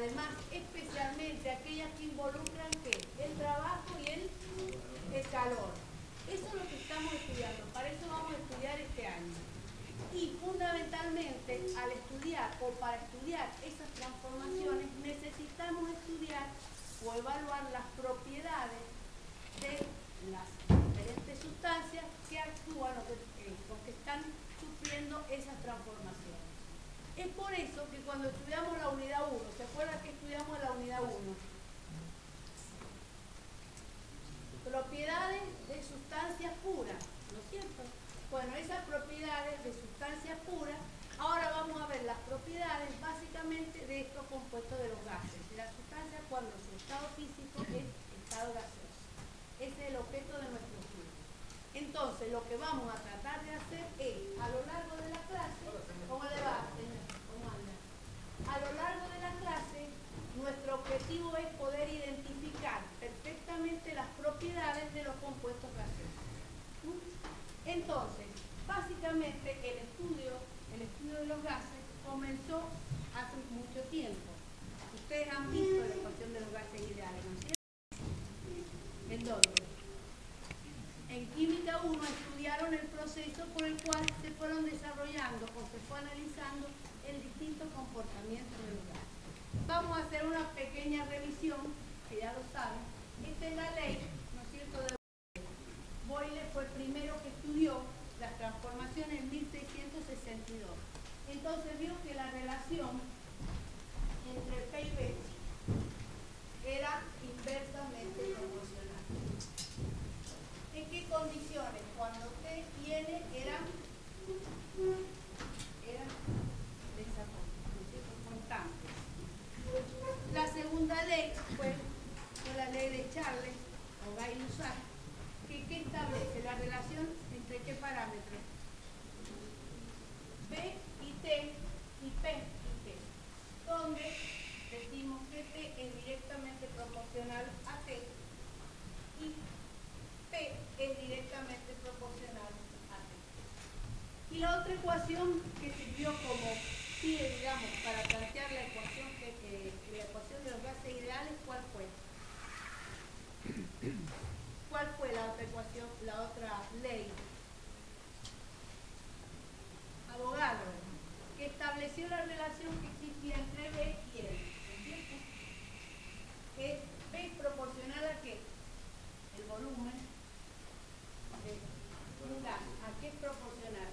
además especialmente aquellas que involucran ¿qué? El trabajo y el calor. Eso es lo que estamos estudiando, para eso vamos a estudiar este año. Y fundamentalmente, al estudiar o para estudiar esas transformaciones, necesitamos estudiar o evaluar las propiedades de las diferentes sustancias que actúan o que están sufriendo esas transformaciones. Es por eso que cuando estudiamos la unidad 1, ¿se acuerdan que estudiamos la unidad 1? Propiedades de sustancias puras, ¿no es cierto? Bueno, esas propiedades de sustancias puras, ahora vamos a ver las propiedades básicamente de estos compuestos de los gases, de las sustancias cuando su estado físico es estado gaseoso. Ese es el objeto de nuestro estudio. Entonces, lo que vamos a tratar de hacer es, a lo largo de la clase, ¿cómo le va, señor? ¿Cómo anda? A lo largo de la clase, nuestro objetivo es poder identificar perfectamente las propiedades de los compuestos gaseosos. Entonces, básicamente el estudio de los gases comenzó hace mucho tiempo. Ustedes han visto la ecuación de los gases ideales, ¿no es cierto? ¿En dónde? En Química 1 estudiaron el proceso por el cual se fueron desarrollando o se fue analizando el distinto comportamiento de los gases. Vamos a hacer una pequeña revisión, que ya lo saben. Esta es la ley, ¿no es cierto?, de Boyle. Boyle fue el primero que estudió las transformaciones en 1662. Entonces vio que la relación entre P y B era inversamente proporcional. ¿En qué condiciones? Cuando T y N eran constantes. La segunda ley fue la ley de Charles o Gay-Lussac, que establece la relación entre qué parámetros, B y T y P y T, donde decimos que T es directamente proporcional a T y P es directamente proporcional a T. Y la otra ecuación que sirvió como pie, digamos, para plantear la ecuación de los gases ideales, ¿cuál fue? ¿Cuál fue la otra ecuación, la otra ley? Avogadro, que estableció la relación que existía entre B y L, ¿cierto? Es B proporcional a ¿qué? El volumen de un gas. ¿A qué es proporcional?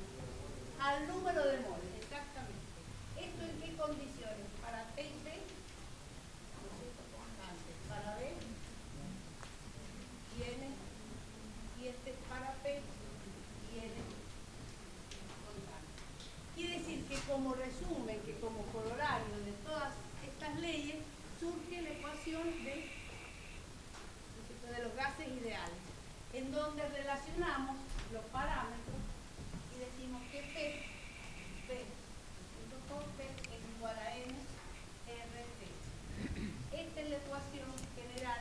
Al número de moles, exactamente. ¿Esto en qué condiciones? Para T y B, ¿no es cierto? Constantes. Para B y N, y este es para P y N constante. Quiere decir que como resumen, que como corolario de todas estas leyes, surge la ecuación de los gases ideales, en donde relacionamos los parámetros y decimos que P con P es igual a N RT. Esta es la ecuación general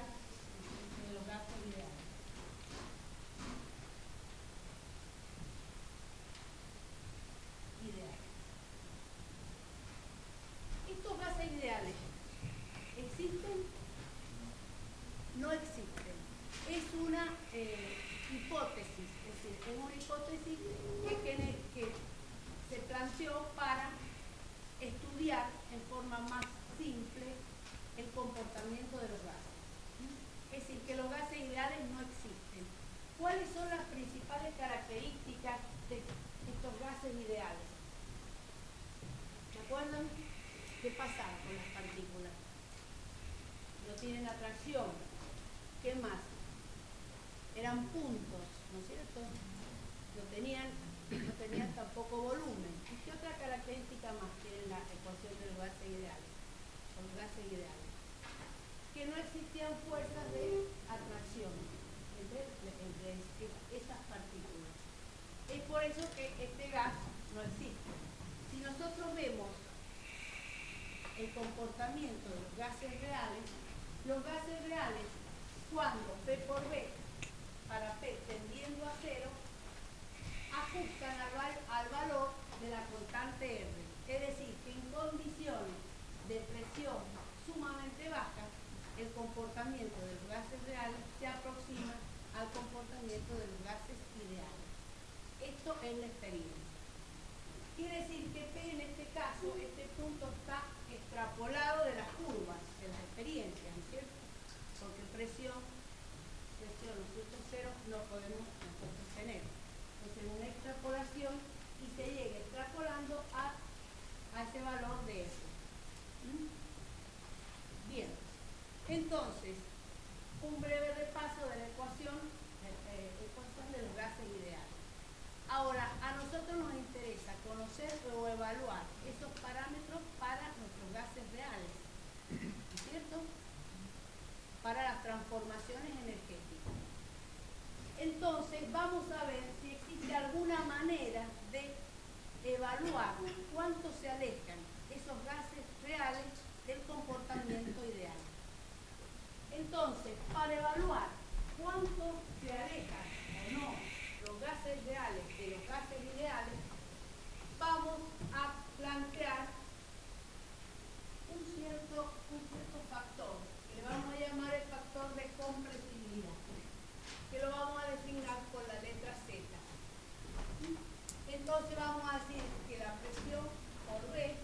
de los gases ideales. ¿Estos gases ideales existen? No existen. Es una hipótesis, es decir, es una hipótesis que se planteó para estudiar en forma más simple el comportamiento de los gases. Es decir, que los gases ideales no existen. ¿Cuáles son las principales características de estos gases ideales? ¿Se acuerdan? ¿Qué pasaba con las partículas? No tienen atracción. ¿Qué más? Eran puntos, ¿no es cierto? No tenían tampoco volumen. ¿Y qué otra característica más tiene la ecuación de los gases ideales? Los gases ideales. Que no existían fuerzas de atracción entre esas partículas. Es por eso que este gas no existe. Si nosotros vemos el comportamiento de los gases reales, cuando P por B para P tendiendo a 0, ajustan al valor de la constante R. Es decir, que en condiciones de presión sumamente baja, el comportamiento de los gases reales se aproxima al comportamiento de los gases ideales. Esto es la experiencia. Quiere decir que P en este caso, este punto está extrapolado de las curvas, de las experiencias, ¿no es cierto? Porque presión, ¿no es cierto? Cero no podemos nosotros tener. Entonces una extrapolación y se llega extrapolando a ese valor de F. Bien, entonces, un breve repaso de la ecuación de los gases ideales. Ahora, a nosotros nos interesa conocer o evaluar esos parámetros para nuestros gases reales, ¿no es cierto? Para las transformaciones energéticas. Entonces, vamos a ver si existe alguna manera de evaluar cuánto se alejan esos gases reales del comportamiento ideal. Entonces, para evaluar cuánto se alejan o no los gases reales de los gases ideales, vamos a plantear un cierto factor, que le vamos a llamar el factor de compresibilidad, que lo vamos a designar con la letra Z. Entonces vamos a decir que la presión por B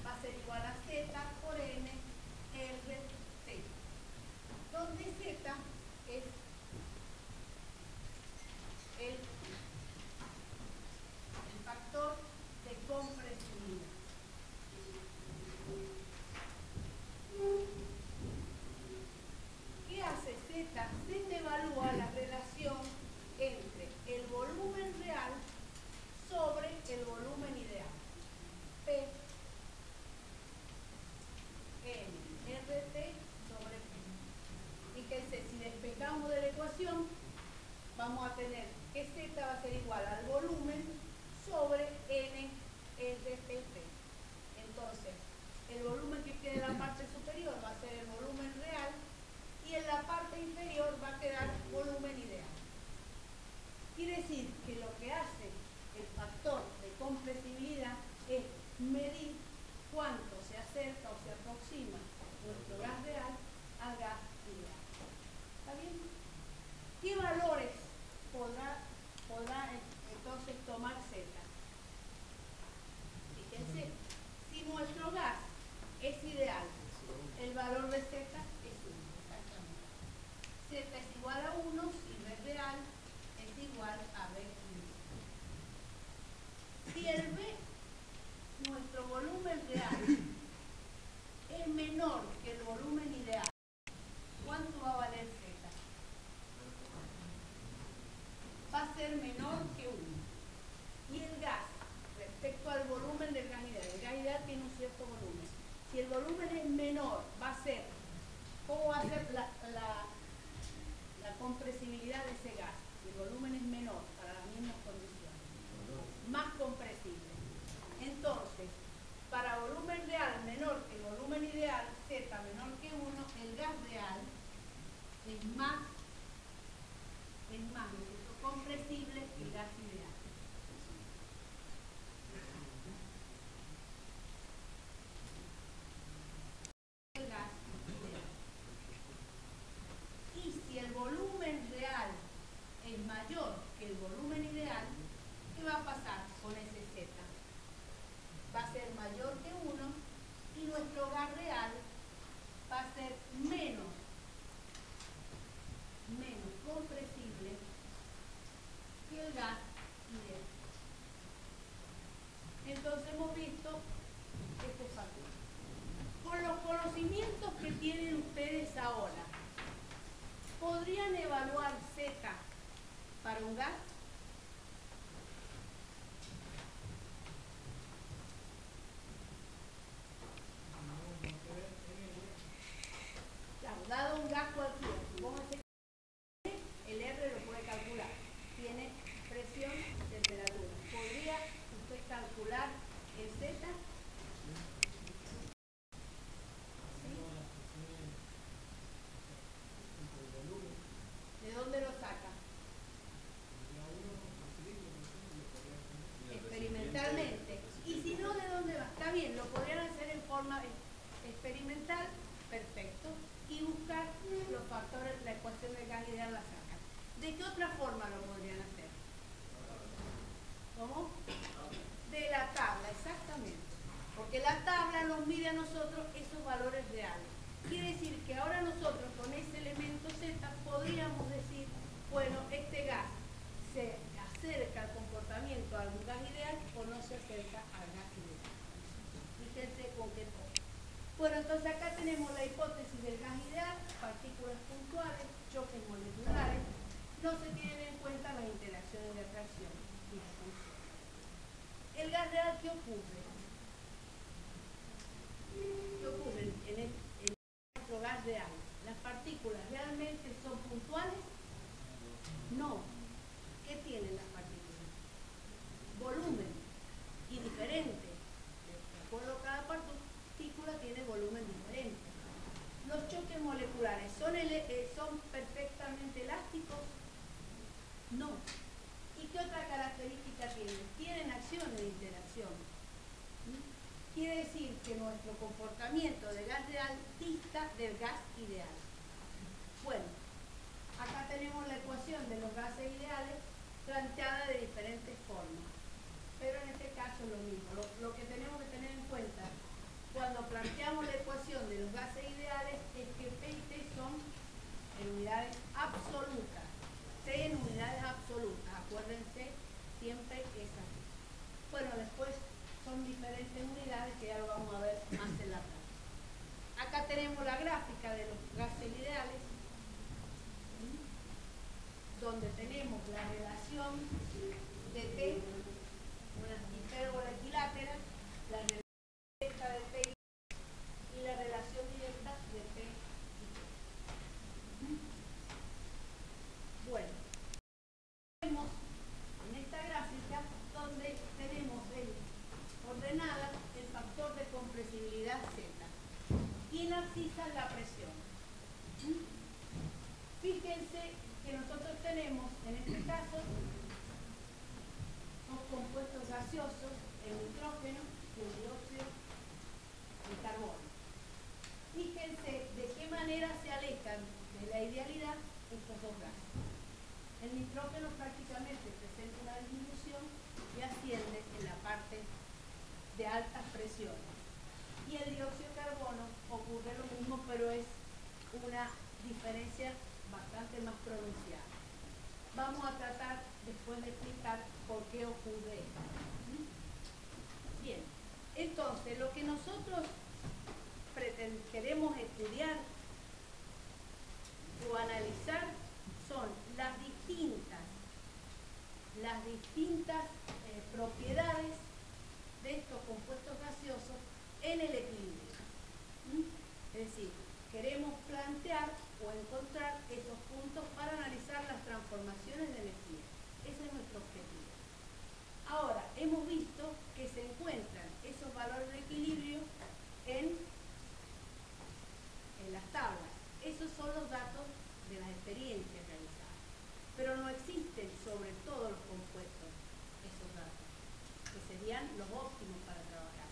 va a ser igual a Z por N R T, donde Z es el factor de compresibilidad. ¿Qué hace Z? Z evalúa la relación entre el volumen real sobre el volumen ideal. P N RT sobre P. Fíjense, si despejamos de la ecuación, vamos a tener que Z va a ser igual al volumen sobre N RT. Entonces, el volumen que queda en la parte superior va a ser el volumen real y en la parte inferior va a quedar volumen ideal. Quiere decir que lo que hace el factor de compresibilidad es medir cuánto se acerca o se aproxima nuestro gas real al gas ideal. ¿Está bien? ¿Qué valores podrá entonces tomar Z? Fíjense, si nuestro gas es ideal, el valor de Z es 1, exactamente. Z es igual a 1 si B real es igual a B inicial. Si el B, nuestro volumen real, es menor que el volumen ideal, ¿cuánto va a valer Z? Va a ser menor que 1. Y el gas, respecto al volumen del gas ideal, el gas ideal tiene un cierto volumen. Si el volumen es menor, va a ser, ¿cómo va a ser la compresibilidad de ese gas? Si el volumen es menor para las mismas condiciones, más compresible. Entonces, para volumen real menor que el volumen ideal, Z menor que 1, el gas real es más compresible que el gas ideal. El gas ideal. Y si el volumen real es mayor que el volumen ideal, ¿qué va a pasar con ese Z? Va a ser mayor que 1 y nuestro gas real va a ser menos compresible que el gas ideal. Entonces hemos visto este factor. Con los conocimientos que tienen ustedes ahora, ¿podrían evaluar Z para un gas? Claro, dado un gas cualquiera, supóngase que el R lo puede calcular. Tiene presión y temperatura. ¿Podría usted calcular el Z? ¿De dónde lo saca? hacia nosotros esos valores reales. Quiere decir que ahora nosotros con ese elemento Z podríamos decir, bueno, este gas se acerca al comportamiento a un gas ideal o no se acerca al gas ideal. Fíjense con qué cosa. Bueno, entonces acá tenemos la hipótesis del gas ideal, partículas puntuales, choques moleculares, no se tienen en cuenta las interacciones de atracción y de función. ¿El gas real qué ocurre? ¿Qué ocurre en nuestro gas real? ¿Las partículas realmente son puntuales? No. ¿Qué tienen las partículas? Volumen y diferente. De acuerdo a cada partícula tiene volumen diferente. Los choques moleculares son perfectamente elásticos. No. ¿Y qué otra característica tienen? Tienen acciones de interacción. Quiere decir que nuestro comportamiento de gas real dista del gas ideal. Bueno, acá tenemos la ecuación de los gases ideales planteada de diferentes formas. Pero en este caso es lo mismo. Lo que tenemos que tener en cuenta cuando planteamos la ecuación de los gases ideales es que P y T son en unidades absolutas. T en unidades absolutas. Acuérdense, siempre es así. Bueno, después son diferentes unidades que ya lo vamos a ver más en la práctica. Acá tenemos la gráfica de los gases ideales, donde tenemos la relación de T, una hipérbola equilátera, la relación directa de T y la relación directa de P y T. Bueno, vemos en esta gráfica donde tenemos ordenada el factor de compresibilidad Z y en abscisa la presión. Fíjense que nosotros tenemos en este caso dos compuestos gaseosos, el nitrógeno y el dióxido de carbono. Fíjense de qué manera se alejan de la idealidad estos dos gases. El nitrógeno prácticamente presenta una disminución y asciende en la parte de altas presiones. Y el dióxido de carbono ocurre lo mismo, pero es una diferencia bastante más pronunciada. Vamos a tratar después de explicar por qué ocurre esto. Bien, entonces lo que nosotros queremos estudiar o analizar son las distintas propiedades de estos compuestos gaseosos en el equilibrio. Es decir, queremos plantear o encontrar esos puntos para analizar las transformaciones de energía. Ese es nuestro objetivo. Ahora, hemos visto que se encuentran esos valores de equilibrio en las tablas. Esos son los datos de las experiencias realizadas. Pero no existen sobre todos los compuestos esos datos, que serían los óptimos para trabajar.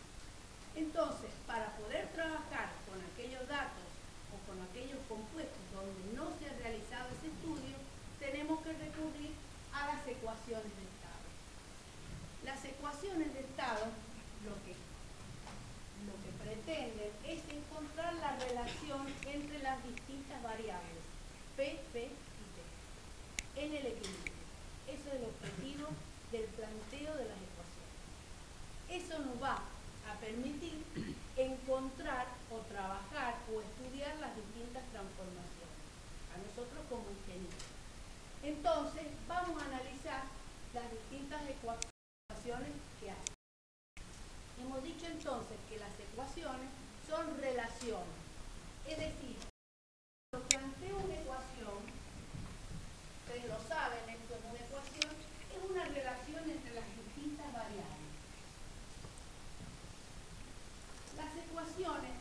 Entonces, para poder trabajar con aquellos datos o con aquellos compuestos donde no se ha realizado ese estudio, tenemos que recurrir a las ecuaciones de estado. Las ecuaciones de estado lo que pretenden es encontrar la relación entre las distintas variables P, P y T en el equilibrio. Eso es el objetivo del planteo de las ecuaciones. Eso nos va a permitir encontrar o trabajar o estudiar las distintas transformaciones a nosotros como ingenieros. Entonces vamos a analizar las distintas ecuaciones que hay. Hemos dicho entonces que las ecuaciones son relaciones, es decir, cuando planteo una ecuación, ustedes lo saben, esto es una ecuación, es una relación entre las distintas variables. Las ecuaciones,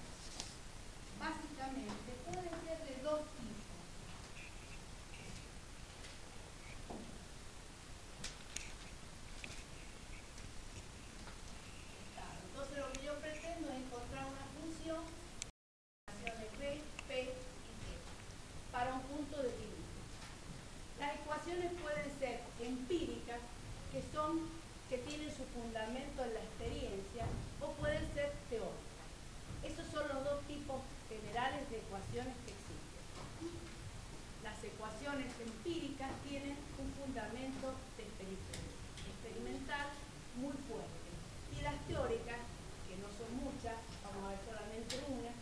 básicamente, pueden ser de dos tipos. Entonces, lo que yo pretendo es encontrar una función de relaciones B, P y T para un punto de equilibrio. Las ecuaciones pueden ser empíricas, que tienen su fundamento en la experiencia, o pueden ser teóricas. Esos son los dos tipos generales de ecuaciones que existen. Las ecuaciones empíricas tienen un fundamento experimental muy fuerte. Y las teóricas, que no son muchas, vamos a ver solamente una,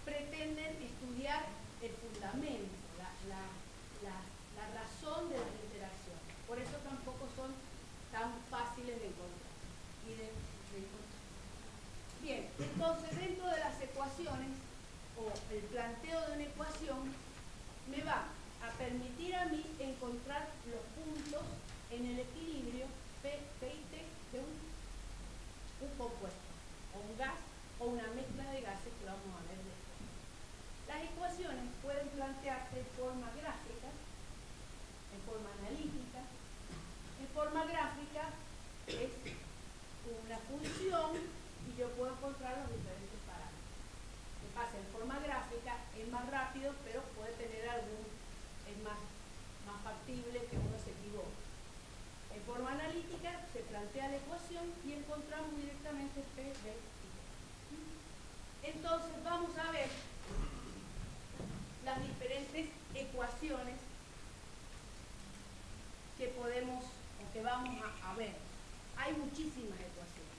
pretenden estudiar el fundamento, la razón de las interacciones. Por eso tampoco son tan fáciles de encontrar. Bien, entonces dentro de las ecuaciones, o el planteo de una ecuación, me va a permitir a mí encontrar los puntos en el equilibrio P y T de un compuesto, o un gas, o una mezcla de gases que vamos a ver después. Las ecuaciones pueden plantearse en forma gráfica, en forma analítica. En forma gráfica es una función y yo puedo encontrar los diferentes parámetros. ¿Qué pasa? En forma gráfica es más rápido, pero puede tener es más factible que uno se equivoque. En forma analítica se plantea la ecuación y encontramos directamente P, B y T. Entonces vamos a ver las diferentes ecuaciones que podemos o que vamos a ver. Hay muchísimas ecuaciones.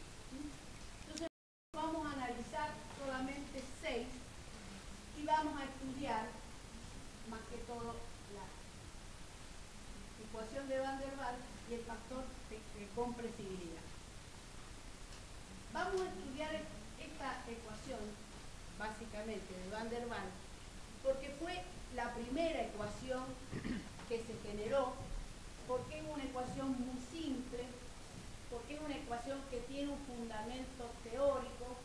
Entonces vamos a analizar solamente 6 y vamos a estudiar más que todo la ecuación de Van der Waals y el factor de compresibilidad. Vamos a estudiar esta ecuación básicamente de Van der Waals porque fue la primera ecuación que se generó, porque es una ecuación muy simple, porque es una ecuación que tiene un fundamento teórico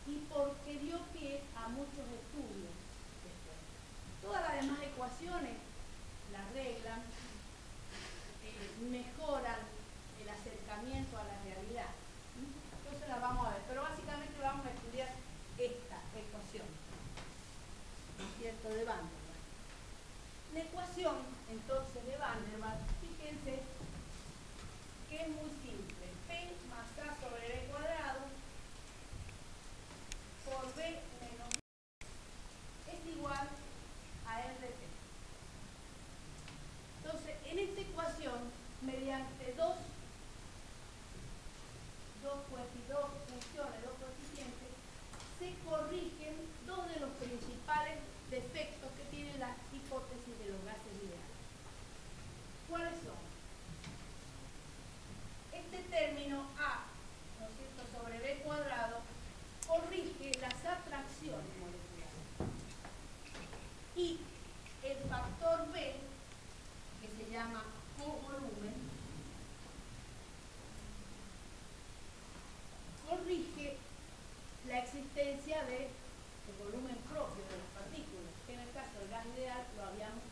y porque dio pie a muchos estudios después. Todas las demás ecuaciones las arreglan, mejoran el acercamiento a la realidad. Entonces las vamos a ver, pero básicamente vamos a estudiar esta ecuación, ¿no es cierto?, de Van der Waals. La ecuación, entonces, de Van der Waals, fíjense que es muy simple. P más K sobre B cuadrado por B menos B es igual a RT. Entonces, en esta ecuación, mediante dos funciones, dos coeficientes, se corrigen dos de los principales defectos que tiene la hipótesis de los gases ideales. ¿Cuáles son? Este término A, ¿no es cierto?, sobre B cuadrado, corrige las atracciones moleculares. Y el factor B, que se llama covolumen, corrige la existencia de volumen propio de las partículas, que en el caso del gas ideal lo habíamos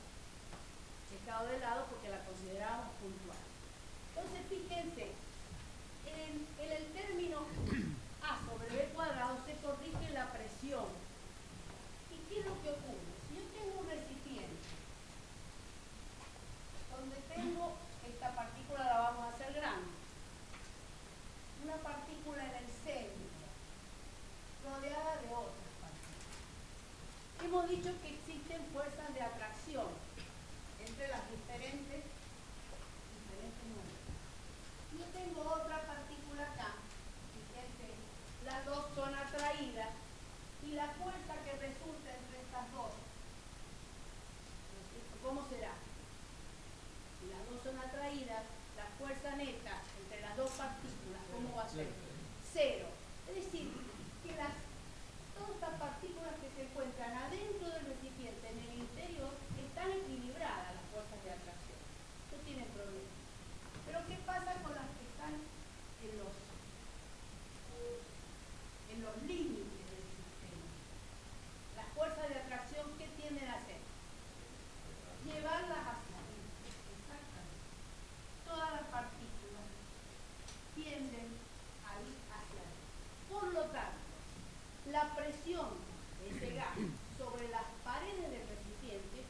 dejado de lado porque la considerábamos puntual. Entonces, fíjense, en el término A sobre B cuadrado se corrige la presión. ¿Y qué es lo que ocurre? Si yo tengo un recipiente donde tengo esta partícula, la vamos a hacer grande, una partícula en el centro, rodeada de otras partículas. Hemos dicho que existen fuerzas de atracción entre las diferentes moléculas. Yo tengo otra partícula acá, fíjense, las dos son atraídas y la fuerza que resulta entre estas dos, ¿cómo será? Si las dos son atraídas, la fuerza neta entre las dos partículas, ¿cómo va a ser? Cero. Es decir, que todas estas partículas que se encuentran adentro del recipiente, en el interior, están equilibradas las fuerzas de atracción. No tienen problema. Pero ¿qué pasa con las que están en los límites del sistema? Las fuerzas de atracción, ¿qué tienden a hacer? Llevarlas hacia arriba. Exactamente. Todas las partículas tienden a ir hacia arriba. Por lo tanto, la presión de ese gas sobre las paredes del recipiente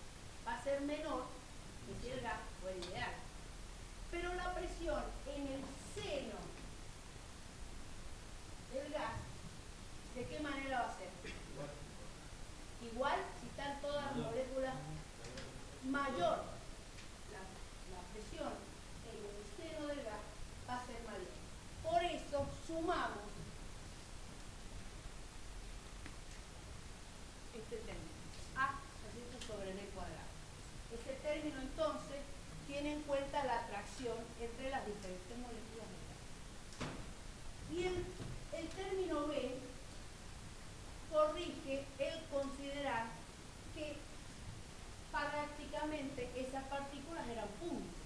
Ese término entonces tiene en cuenta la atracción entre las diferentes moléculas de gas. Y el término B corrige el considerar que prácticamente esas partículas eran puntos.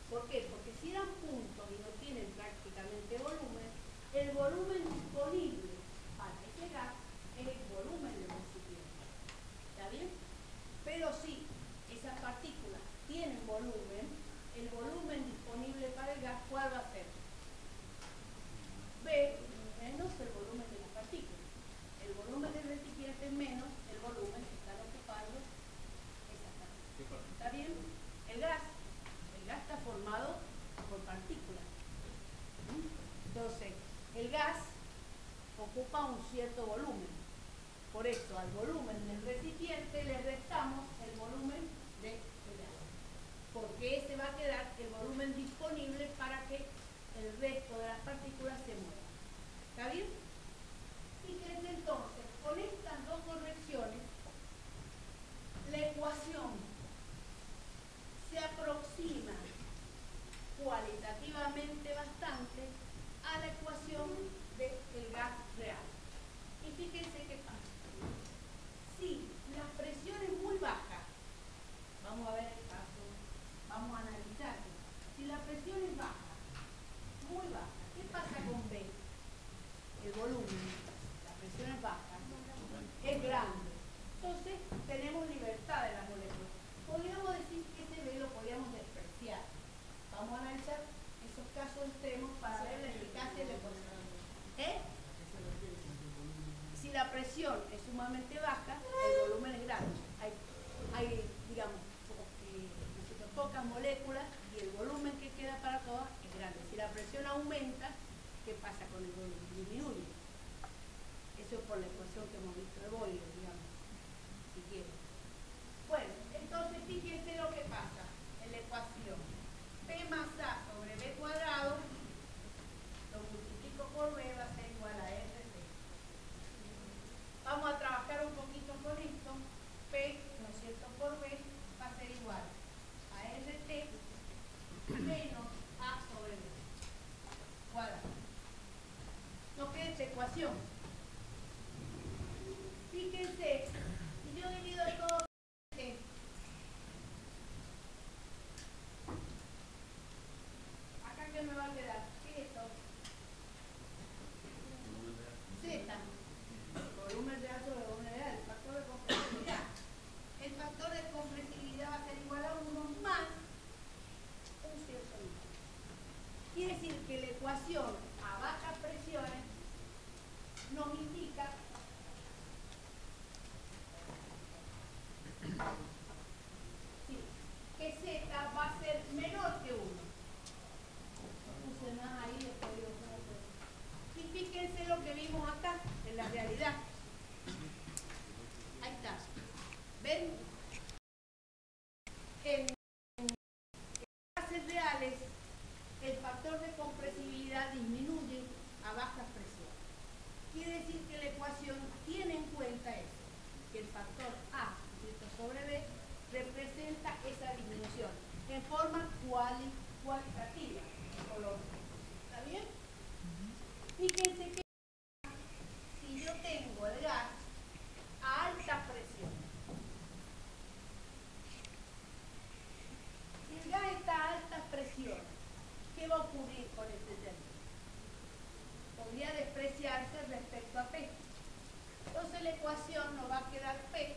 ¿Por qué? Porque si eran puntos y no tienen prácticamente volumen, el volumen disponible para ese gas es el volumen del recipiente. ¿Está bien? Pero si esas partículas tienen volumen, el volumen disponible para el gas, ¿cuál va a ser? B menos el volumen de las partículas. El volumen del recipiente menos el volumen que están ocupando esas partículas. ¿Está bien? El gas está formado por partículas. Entonces, el gas ocupa un cierto volumen. Por eso, al volumen del recipiente le restamos el volumen del gas. Porque ese va a quedar el volumen disponible para que el resto de las partículas se muevan. ¿Está bien? Fíjense entonces, con estas dos correcciones, la ecuación se aproxima cualitativamente bastante a la ecuación del gas real. Y fíjense qué pasa. Si la presión es muy baja, vamos a ver el caso, vamos a analizarlo. Si la presión es baja, muy baja, ¿qué pasa con B? El volumen, la presión es baja, es grande. Entonces, tenemos libertad de las moléculas. Podríamos decir que ese B lo podríamos despreciar. Vamos a analizar esos casos extremos para ver la eficacia de la ecuación. Si la presión es sumamente baja, el volumen es grande. Hay digamos, pocas moléculas y el volumen que queda para todas es grande. Si la presión aumenta, ¿qué pasa con el volumen? Disminuye. Eso es por la ecuación que hemos visto de Boyle, digamos, si quieren. Bueno, entonces fíjense lo que pasa en la ecuación. P más A sobre B cuadrado, lo multiplico por B, va a ser igual a RT. Vamos a trabajar un poquito con esto. P, ¿no es cierto?, por B va a ser igual a RT menos A sobre B cuadrado. ¿No queda esta ecuación? Fíjense, si yo divido todo por T, ¿acá qué me va a quedar? ¿Qué es esto? Z. Volumen real sobre volumen real, el factor de compresibilidad. El factor de compresibilidad va a ser igual a 1 más un cierto número. Quiere decir que la ecuación a bajas presiones nos indica que Z va a ser menor que 1. Puse más ahí, después digo cómo fue. Y fíjense lo que vimos acá, en la realidad. Ahí está. ¿Ven? En gases reales, el factor de compresibilidad disminuye a bajas presiones. Quiere decir que la ecuación tiene en cuenta eso, que el factor A sobre B representa esa disminución en forma cualitativa. ¿Está bien? Fíjense que si yo tengo el gas a alta presión, si el gas está a altas presiones, ¿qué va a ocurrir con este término? Podría despreciarse respecto a P. Entonces la ecuación nos va a quedar P